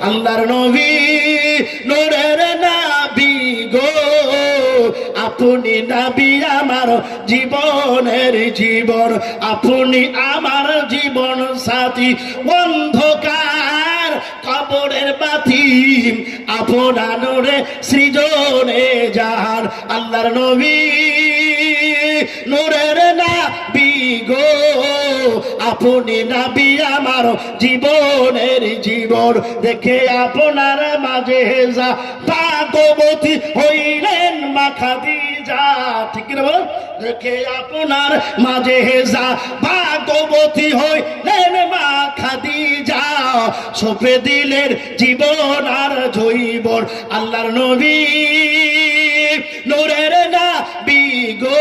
আল্লাহর নবী নূরের নবী গো, আপনি নবী আমার জীবনের জীবন, আপনি আমার জীবন সাথী, অন্ধকার কবরের বাতি আপনার নূরে সৃজনে জাহান। আল্লাহর নবী নূরের নবী গো, আপনি নবী আমার জীবনের জীবন। দেখে আপনার মাঝে যা ভাগবতী হইলেন মা খাদিজা, ঠিক কি না বল? দেখে আপনার মাঝে যা ভাগবতী হইলেন মা খাদিজা, সঁপে দিলেন জীবন আর জৈবন। আল্লাহর নবী নূরের নবী গো,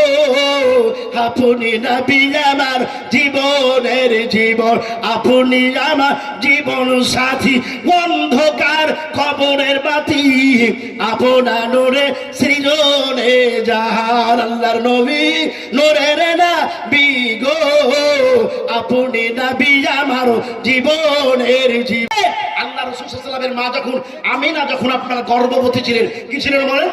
আপনি নবী আমার জীবনের জীবন, আপনি আমার জীবন সাথী, অন্ধকার কবরের বাতি আপনার নূরে সৃজনে জাহান। আল্লাহর নবী নূরের নবী গো, আপনি নবী আমার জীবনের জীবন। আল্লাহ রাসূল সাল্লাল্লাহু আলাইহি ওয়াসাল্লামের মা যখন আমিনা যখন আপনার গর্ভবতী ছিলেন, কি ছিলেন বলেন?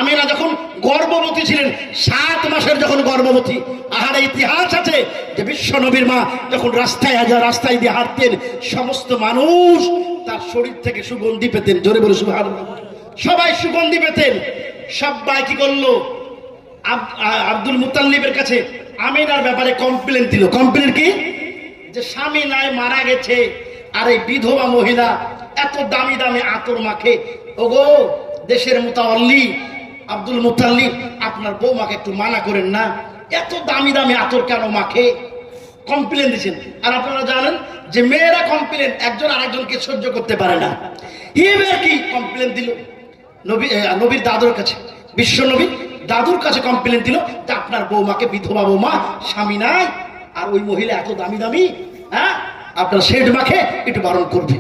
আমিনা যখন গর্ভবতী ছিলেন, 7 মাসের যখন গর্ভবতী, আহারে ইতিহাস আছে যে বিশ্ব নবীর মা যখন রাস্তায় দিয়ে হাঁটতেন, সমস্ত মানুষ তার শরীর থেকে সুগন্ধি পেতেন। জোরে বলে সুবহানাল্লাহ। সবাই সুগন্ধি পেতেন। সবাই কি করলো? আব্দুল মুত্তালিবের কাছে আমিনার ব্যাপারে কমপ্লেন দিল। কমপ্লেন কি? যে স্বামী নাই, মারা গেছে, আর এই বিধবা মহিলা এত দামি দামি আতর মাখে। ওগো দেশের মুতাওয়াল্লি আব্দুল মুত্তালিব, আপনার বৌমাকে একটু মানা করেন না, এত দামি দামি আতর কেন মাখে? কমপ্লেন দিচ্ছেন। আর আপনারা জানেন যে মেয়েরা কমপ্লেন একজন আরেকজনকে সহ্য করতে পারে না। এবার কি কমপ্লেন দিল নবীর দাদুর কাছে, বিশ্ব নবী দাদুর কাছে কমপ্লেন দিল যে আপনার বৌমাকে, বিধবা বৌমা, স্বামী নাই, আর ওই মহিলা এত দামি দামি, হ্যাঁ, আপনার শেড মাখে, একটু বারণ করবে।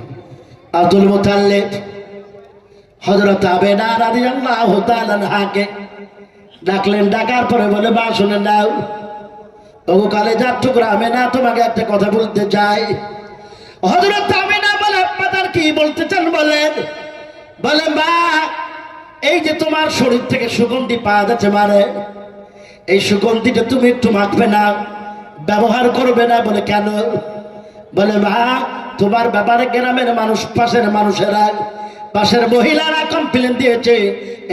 আব্দুল মুত্তালিব হযরত আমিনা রাদিয়াল্লাহু তাআলা আনহাকে ডাকলেন। ডাকার পরে বলে, মা শুনে নাও, ওগো কালেজার টুকরা আমিনা, তোমাকে একটা কথা বলতে চাই। হযরত আমিনা বলে, আপনার কি বলতে চান বলেন? বলে, মা এই যে তোমার শরীর থেকে সুগন্ধি পাওয়া যাচ্ছে, মারে এই সুগন্ধিটা তুমি একটু মাখবে না, ব্যবহার করবে না? বলে কেন? বলে, মা তোমার ব্যাপারে গ্রামের মানুষ, পাশের মানুষেরা, পাশের মহিলারা কমপ্লেন দিয়েছে,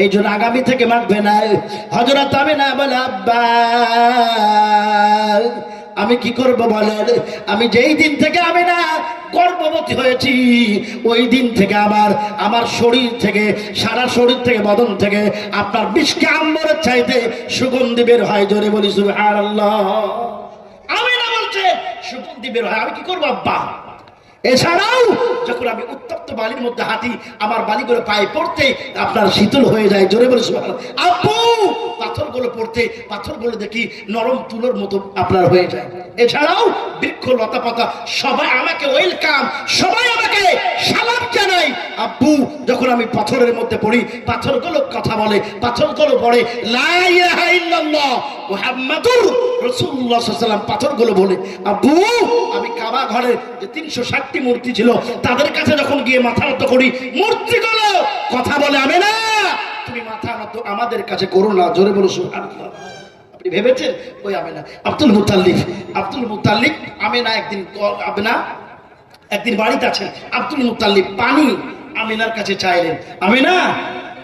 এই জন্য আগামী থেকে মাখবে না। হযরত আমিনা বলে, আব্বা আমি কি করব বলেন? আমি যেই দিন থেকে আমিনা গর্ভবতী হয়েছি, ওই দিন থেকে আমার শরীর থেকে, সারা শরীর থেকে, বদন থেকে আপনার মিশকে আম্বরের চাইতে সুগন্ধি বের হয়। জোরে বলি সুবহানাল্লাহ। আমিনা বলছে সুগন্ধি বের হয়, আমি কি করবো আব্বা? এছাড়াও যখন আমি উত্তপ্ত বালির মধ্যে হাঁটি, আমার বালিগুলো পায়ে পড়তে আপনার শীতল হয়ে যায়। জোরে বলে সুবহানাল্লাহ। আপু পাথরগুলো পড়তে, পাথরগুলো দেখি নরম তুলোর মতো আপনার হয়ে যায়। এছাড়াও বৃক্ষ লতা পাতা সবাই আমাকে ওয়েলকাম, সবাই আমাকে সালাম জানাই। আব্বু যখন আমি পাথরের মধ্যে পড়ি, পাথরগুলো কথা বলে, পাথরগুলো পড়ে লা ইলাহা ইল্লাল্লাহ মুহাম্মাদুর রাসূলুল্লাহ সাল্লাল্লাহু আলাইহি ওয়াসাল্লাম, পাথরগুলো বলে। আব্বু আমি কাবা ঘরের যে 360টি মূর্তি ছিল, তাদের কাছে যখন গিয়ে মাথা নত করি, মূর্তিগুলো কথা বলে, আমিনা তুমি মাথা নত আমাদের কাছে করো না। জোরে বলো সুবহানাল্লাহ। আপনি ভেবেছেন ওই আমিনা? আব্দুল মুত্তালিব আমিনা একদিন বাড়িতে আছেন, আব্দুল মুত্তালিব পানি আমিনার কাছে চাইলেন, আমিনা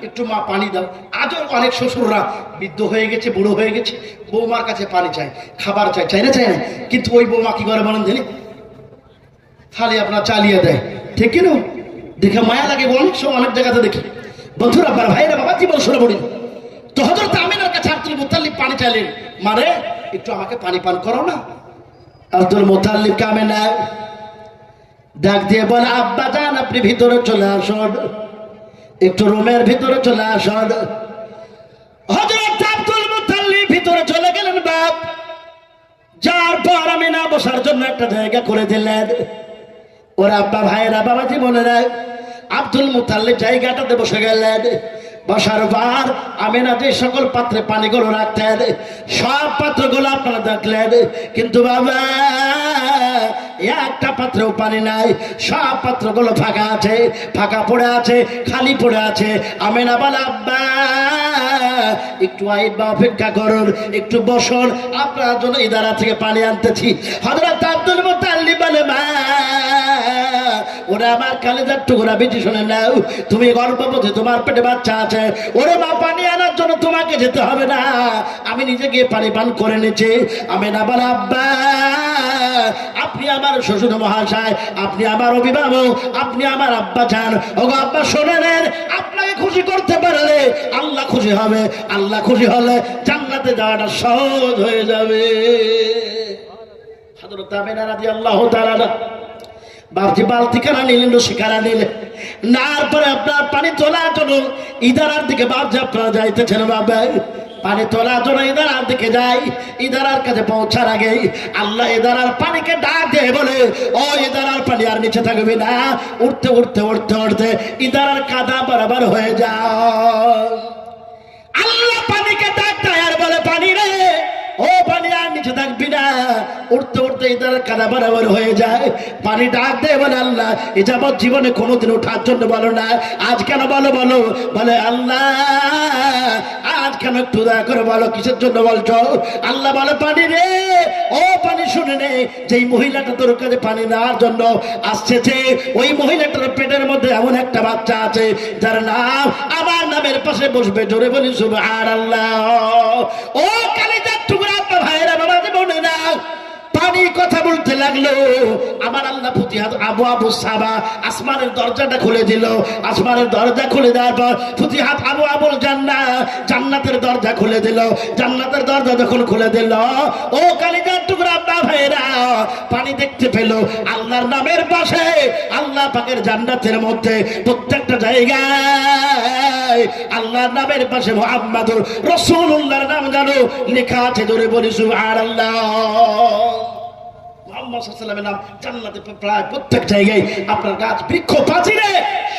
একটু মা পানি দাও। আজও অনেক শ্বশুররা বৃদ্ধ হয়ে গেছে, বুড়ো হয়ে গেছে, বৌমার কাছে পানি চায়, খাবার চায়, চায় না? কিন্তু ওই বৌমা কি করে বলেন জানি? থালি আপনার চালিয়ে দেয়, ঠিক কিনা? দেখে মায়া লাগে, অনেক সময় অনেক জায়গাতে দেখি। বন্ধুরা, ভাইরা, বাবা জীবন শুনে পড়ি। তো হযরত আমিনার কাছে আব্দুল মুত্তালিব পানি চাইলেন, মারে একটু আমাকে পানি পান করো না। আব্দুল মুত্তালিব আমিনা ডাক দিয়ে বলে, আব্বা জান আপনি ভিতরে চলে আসুন, একটু রুমের ভিতরে চলে আসুন। হযরত আব্দুল মুত্তালিব ভিতরে চলে গেলেন। বাপ যার পর আমিনা বসার জন্য একটা জায়গা করে দিলেন। ওরা আব্বা, ভাইরা, বাবাজি, বোনেরা, আব্দুল মুত্তালিব জায়গাটাতে বসে গেলেন। বসার পর আমিনা যে সকল পাত্রে পানিগুলো রাখতেন, সব পাত্রগুলো আপনারা দেখলেন। কিন্তু বাবা একটা পাত্রেও পানি নাই, সব পাত্রগুলো ফাঁকা আছে, ফাঁকা পড়ে আছে, খালি পড়ে আছে। আমেনা বলে আব্বা একটু আইবা, অপেক্ষা করুন, একটু বসুন, আপনার জন্য ইদারা থেকে পানি আনতেছি। হযরত আব্দুল মুত্তালিব বলে মা ওরা আমার কালেজার টুকরা বেশি শুনে নাও, তুমি গর্ভবতী, তোমার পেটে বাচ্চা আছে, ওরে মা পানি আনার জন্য তোমাকে যেতে হবে না, আমি নিজে গিয়ে পানি পান করে নিচ্ছি। আমেনা বলে আব্বা আপনি আমার শ্বশুর মহাশয়, আপনি আমার অভিভাবক, আপনি আমার আব্বা যান। ওগো আব্বা শোনে নেন, আপনাকে খুশি করতে পারলে আল্লাহ খুশি হবে, আল্লাহ খুশি হলে জান্নাতে যাওয়াটা সহজ হয়ে যাবে। হযরত আমেনা রাদিয়াল্লাহু তাআলা বাপজি বালতিখানা নিলেন, রশিখানা নিলেন, নার পরে আপনার পানি তোলার জন্য ইদারার দিকে বাপজি আপনারা যাইতেছেন। বাবা পানি তোলার জন্য ইদারার দিকে যাই, ইদারার কাছে পৌঁছার আগে আল্লাহ ইদারার পানিকে ডাক দিয়ে বলে ও ইদারার পানি আর নিচে থাকবে না, উঠতে উঠতে উঠতে উঠতে ইদারার কাদা বরাবর হয়ে যাও। আল্লাহ পানিকে ডাক দেয় আর বলে পানি রে ও পানি আর নিচে থাকবি না, উঠতে উঠতে ইদার কাদা বরাবর হয়ে যায়। পানি ডাক দেয় বলে আল্লাহ এ যাবৎ জীবনে কোনোদিন ওঠার জন্য বলো না, আজ কেন বলো? বলো বলে আল্লাহ আজ কেন একটু দয়া করে বলো, কিসের জন্য বলছো? আল্লাহ বলে পানি রে ও পানি শুনে নে, যেই মহিলাটা তোর কাছে পানি নেওয়ার জন্য আসছে, ওই মহিলাটার পেটের মধ্যে এমন একটা বাচ্চা আছে যার নাম আমার নামের পাশে বসবে, জোরে বলি সুবহানাল্লাহ। ও কালিজার টুকরা ভাইরা বাবা মনে না, পানি কথা বলতে লাগলো, আমার আল্লাহ ফুতিহাত আবু আবু সাবা আসমানের দরজাটা খুলে দিল। আসমানের দরজা খুলে দেওয়ার পর ফুতিহাত আবু আবুল জান্নাত, জান্নাতের দরজা খুলে দিল। জান্নাতের দরজা যখন খুলে দিল, ও কালিজার টুকরা আব্বা ভাইরা পানি দেখতে পেল আল্লাহর নামের পাশে, আল্লাহ পাকের জান্নাতের মধ্যে প্রত্যেকটা জায়গায় আল্লাহর নামের পাশে মুহাম্মাদুর রাসূলুল্লাহর নাম জানো লেখা আছে, জোরে বলি সুবহানাল্লাহ। মুহাম্মদ সাল্লাল্লাহু আলাইহি ওয়াসাল্লামের নাম জান্নাতে প্রায় প্রত্যেক জায়গায়, আপনার গাছ বৃক্ষ প্রাচীরে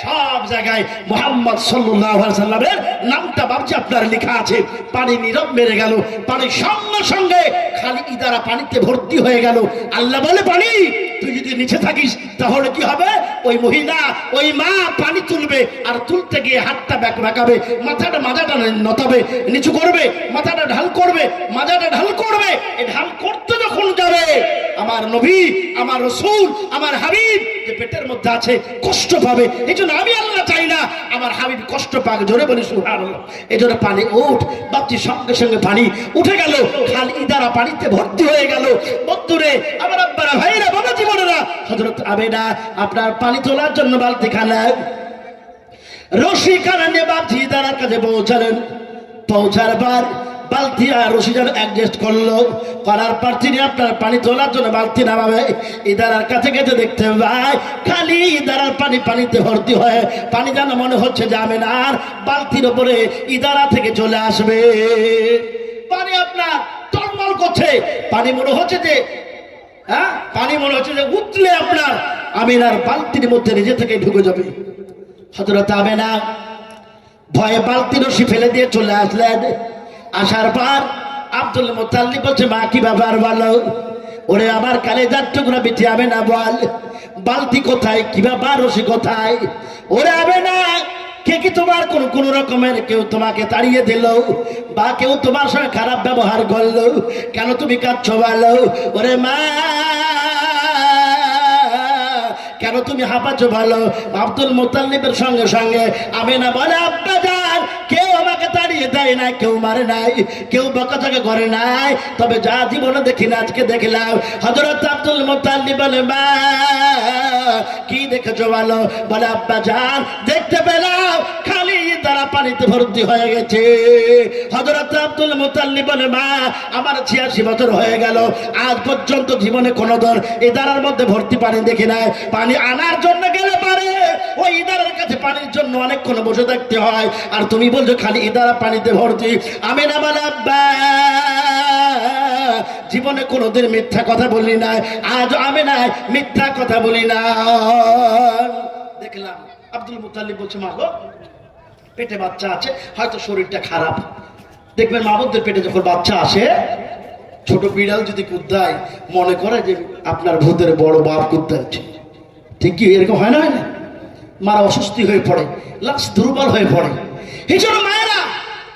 সব জায়গায় মুহাম্মদ সাল্লাল্লাহু আলাইহি ওয়াসাল্লামের নামটা বাপজি আপনার লেখা আছে। পানি নীরব মেরে গেল, পানি সঙ্গে সঙ্গে খালি ইদারা পানিতে ভর্তি হয়ে গেল। আল্লাহ বলে পানি তুই যদি নিচে থাকিস তাহলে কি হবে? ওই মহিলা ওই মা পানি তুলবে, আর তুলতে গিয়ে হাতটা বাঁকাবে, মাথাটা নতাবে, নিচু করবে, মাথাটা ঢাল করবে, মাজাটা ঢাল করবে। এই ঢাল করতে যখন যাবে আমার নবী, আমার রাসূল, আমার হাবিব যে পেটের মধ্যে আছে কষ্ট পাবে। এই জন্য আমি আল্লাহ চাই না আমার হাবিব কষ্ট পাক, জোরে বলি সুবহানাল্লাহ। এই জন্য পানি উঠ বাপজি, সঙ্গে সঙ্গে পানি উঠে গেল, খালি ইদারা পানিতে ভর্তি হয়ে গেল। বন্ধুরে আমার আব্বারা ভাইরা বাবা জীবনেরা, হযরত আমেনা আপনার পানি তোলার জন্য বালতি খানা রশি খানা নিয়ে বাপজি ইদারার কাছে পৌঁছালেন। পৌঁছার পর বালতি আর রশি যেন অ্যাডজাস্ট করলো, করার পর তিনি আপনার পানি তোলার জন্য বালতি নামাবে। ইদারার কাছে গেছে দেখতে পাই খালি ইদারার পানিতে ভর্তি হয়ে, পানি যেন মনে হচ্ছে যে আমেনার বালতির উপরে ইদারা থেকে চলে আসবে। পানি আপনার টলমল করছে, পানি মনে হচ্ছে যে পানি মনে হচ্ছে যে উঠলে আপনার আমেনার বালতির মধ্যে নিজে থেকে ঢুকে যাবে। হযরত আমেনা ভয়ে বালতি রশি ফেলে দিয়ে চলে আসলেন। আসার পর আব্দুল মুত্তালিব বলছে মা কি ব্যাপার বলো? ওরে আমার কালেজার টুকরা বিটি আমেনা বল, বালতি কোথায়, কি ব্যাপার, রশি কোথায়? ওরে আমেনা কে কি তোমার কোন রকমের কেউ তোমাকে তাড়িয়ে দিল বা কেউ তোমার সঙ্গে খারাপ ব্যবহার করলো, কেন তুমি কাঁদছো বলো? ওরে মা কেন তুমি হাঁপাচ্ছ বলো? আব্দুল মুত্তালিবের সঙ্গে সঙ্গে আমেনা বলে আব্বা জান কেউ আমাকে তাড়িয়ে দেয় নাই, কেউ মারে নাই, কেউ বকাঝকা করে নাই, তবে যা জীবনে দেখি না আজকে দেখলাম। হযরত আব্দুল মুত্তালিব বলে মা কি দেখেছো বলো? বলে আব্বা জান দেখতে পেলাম খালি তারা পানিতে ভর্তি হয়ে গেছে। হযরত আব্দুল মুত্তালিব বলে মা আমার 86 বছর হয়ে গেল, আজ পর্যন্ত জীবনে কোনোদিন এই দাঁড়ার মধ্যে ভর্তি পানি দেখি নাই। পানি আনার জন্য গেলে পারে ওই ইদারার কাছে পানির জন্য অনেকক্ষণ বসে থাকতে হয়, আর তুমি বলছো খালি ইদারা পানিতে ভর্তি। আমেনা বলে আব্বা জীবনে কোনোদিন মিথ্যা কথা বলি না, আজ আমেনা মিথ্যা কথা বলি না। দেখলাম আব্দুল মুত্তালিব বলছে মা গো পেটে বাচ্চা আছে, হয়তো শরীরটা খারাপ। দেখবেন মা বোনদের পেটে যখন বাচ্চা আসে, ছোট বিড়াল যদি কুদায় মনে করে যে আপনার ভূতের বড় বাপ করতে আছে, ঠিক কি এরকম হয় না? হয় না? মারা অসুস্থ হয়ে পড়ে, লাশ দুর্বল হয়ে পড়ে। এই জন্য মায়েরা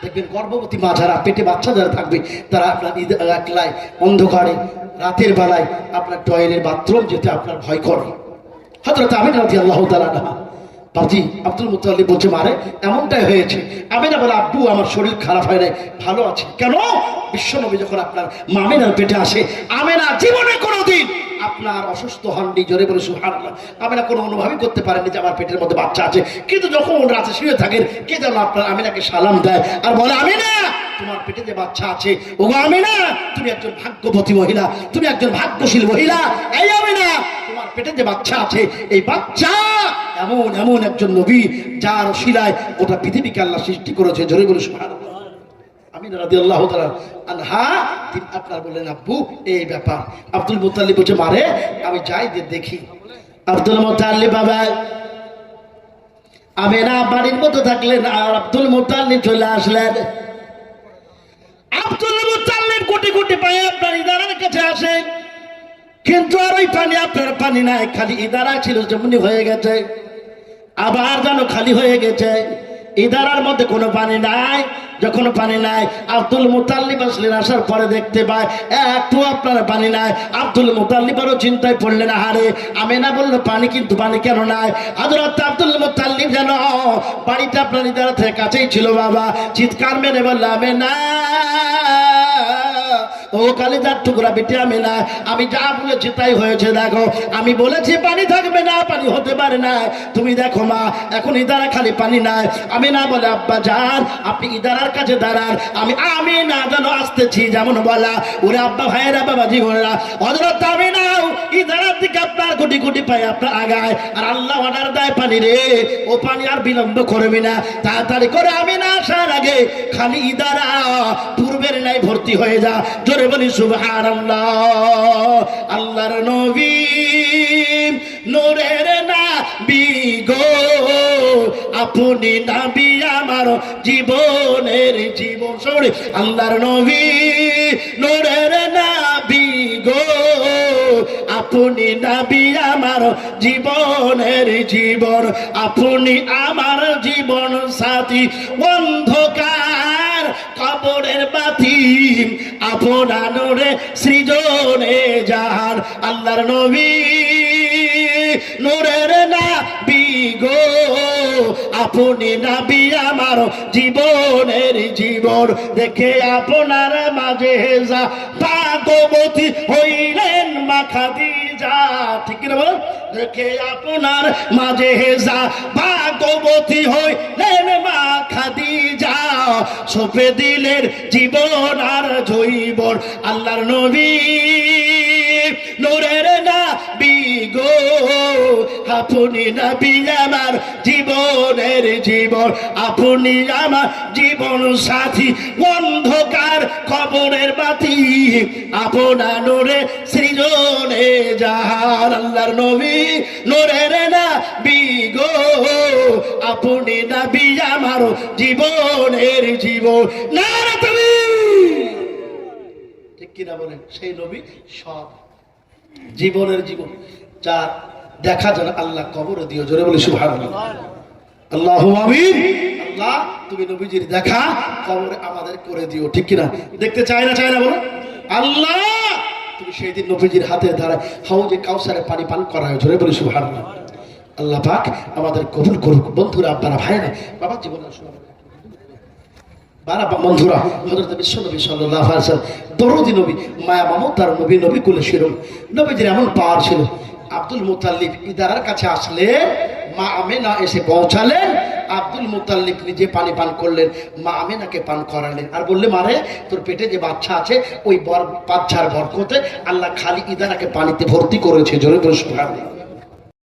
দেখবেন গর্ভবতী মা যারা, পেটে বাচ্চা যারা থাকবে, তারা আপনার একলাই অন্ধকারে রাতের বেলায় আপনার টয়লেট বাথরুম যেতে আপনার ভয় করে। হযরত আমিনা রাদিয়াল্লাহু তাআলা আনহা বাবজি আব্দুল মুত্তালিব বলছে, মারে এমনটাই হয়েছে। আমিনা বলে, আব্বু আমার শরীর খারাপ হয় না, ভালো আছে। কেন? বিশ্বনবী যখন আপনার আমিনার পেটে আসে, আমিনা জীবনে কোনোদিন আপনার অসুস্থ হননি। জোরে বলে সুবহানাল্লাহ। আমিনা কোনো অনুভবই করতে পারেনি যে আমার পেটের মধ্যে বাচ্চা আছে। কিন্তু যখন রাতে শুয়ে থাকেন, কে যেন আপনার আমিনাকে সালাম দেয় আর বলে, আমিনা তোমার পেটে যে বাচ্চা আছে, ওগো আমিনা তুমি একজন ভাগ্যবতী মহিলা, তুমি একজন ভাগ্যশীল মহিলা। এই আমিনা তোমার পেটে যে বাচ্চা আছে, এই বাচ্চা এমন এমন একজন নবী যার শিলায় গোটা পৃথিবীকে আল্লাহ সৃষ্টি করেছে। জোরে বলে সুবহানাল্লাহ। আমিনা রাদিয়াল্লাহু তাআলা আনহা তিনি আপনার বললেন, আব্বু এই ব্যাপার। আব্দুল মুত্তালিব বলছে, মারে আমি যাই যে দেখি। আব্দুল মুত্তালিব বাবা আমিনা বাড়ির মতো থাকলেন, আর আব্দুল মুত্তালিব চলে আসলেন। আব্দুল মুত্তালিব কোটি কোটি পায়ে আপনার ইদারার কাছে আসে, কিন্তু আর ওই পানি আপনার পানি নাই, খালি ইদারা ছিল যেমনি হয়ে গেছে, আবার যেন খালি হয়ে গেছে। ইদারার মধ্যে কোনো পানি নাই। যখন পানি নাই, আব্দুল মুত্তালিব আসলেন, আসার পরে দেখতে পায় একটু আপনার পানি নাই। আব্দুল মুত্তালিব আরো চিন্তায় পড়লেন, আহারে আমিনা বললো পানি, কিন্তু পানি কেন নাই? হযরত আব্দুল মুত্তালিব যেন বাড়িটা আপনার ইদারা থেকে কাছেই ছিল বাবা, চিৎকার মেরে বলল, আমিনা ও কালিজার টুকরা বেটি আমিনা, আমি যা বলেছি তাই হয়েছে। দেখো আমি বলেছি পানি থাকবে না, পানি হতে পারে না। তুমি দেখো মা, এখন ইদারা খালি পানি নাই। আমিনা বলে, আব্বা যান আপনি ইদারার কাছে দাঁড়ান, আমি না যেন আসতেছি। যেমন বলা ওরে আব্বা ভাইয়েরা বাবাজি ওরা, হযরত আমিনাও ইদারার দিকে আপনার কোটি কোটি পায়ে আপনার আগায়, আর আল্লাহ অর্ডার দেয় পানি রে, ও পানি আর বিলম্ব করবি না, তাড়াতাড়ি করে আমিনা আসার আগে খালি ইদারা পূর্বের নাই ভর্তি হয়ে যা। জোরে বলি সুবহানাল্লাহ। আল্লাহর নবী নূরের নবী গো, আপনি নবী আমার জীবনের জীবন। সরে আল্লাহর নবী নূরের নবী গো, আপনি নবী আমার জীবনের জীবন, আপনি আমার জীবন সাথী, অন্ধকার কবরের বাতি আপনার নূরে সৃজনে জাহান। আল্লাহর নবী নূরের নবী গো, আপনি নবী আমার জীবনের জীবন। দেখে আপনার মাঝে যা ভাগবতী হইলেন মা খাদিজা, ঠিক কিনা বল? দেখে আপনার মাঝে যা ভাগবতী হইলেন মা খাদিজা, সঁপে দিলেন জীবন আর জৈবন। আল্লাহর নবী নূরের নবী গো, আপনি নবী আমার জীবনের জীবন, আপনি আমার জীবন সাথী, অন্ধকার কবরের বাতি আপনার নূরে সৃজনে জাহান। আল্লাহর নবী নূরের নবী গো, আপনি নবী আমার জীবনের জীবন। নারে তুমি ঠিক কিনা বলেন? সেই নবী সব জীবনের জীবন, যার দেখা যেন আল্লাহ কবরে দিও। জোরে বলি সুবহানাল্লাহ। আল্লাহুম্মা আমিন। আল্লাহ তুমি নবীজির দেখা কবরে আমাদের করে দিও, ঠিক কিনা? দেখতে চায় না, চায় না বলো? আল্লাহ তুমি সেই দিন নবীজির হাতে দ্বারা হাউজে কাউসারে পানি পান করায়। জোরে বলি সুবহানাল্লাহ। আল্লাহ পাক আমাদের কবুল করুক। বন্ধুরা, আপনারা ভাইরা, বাবা জীবনের বন্ধুরা, হযরত বিশ্বনবী সাল্লাল্লাহু আলাইহি ওয়াসাল্লাম দরদি নবী, মায়া মমতার নবী, নবী কুলে শিরোম, নবীজির এমন পাওয়ার ছিল। আব্দুল মুত্তালিব ইদারার কাছে আসলে মা আমিনা এসে পৌঁছালেন, আব্দুল মুত্তালিব নিজে পানি পান করলেন, মা আমিনাকে পান করালেন, আর বললে, মারে তোর পেটে যে বাচ্চা আছে ওই বাচ্চার বরকতে আল্লাহ খালি ইদারাকে পানিতে ভর্তি করেছে। জোরে বলে সুবহানাল্লাহ।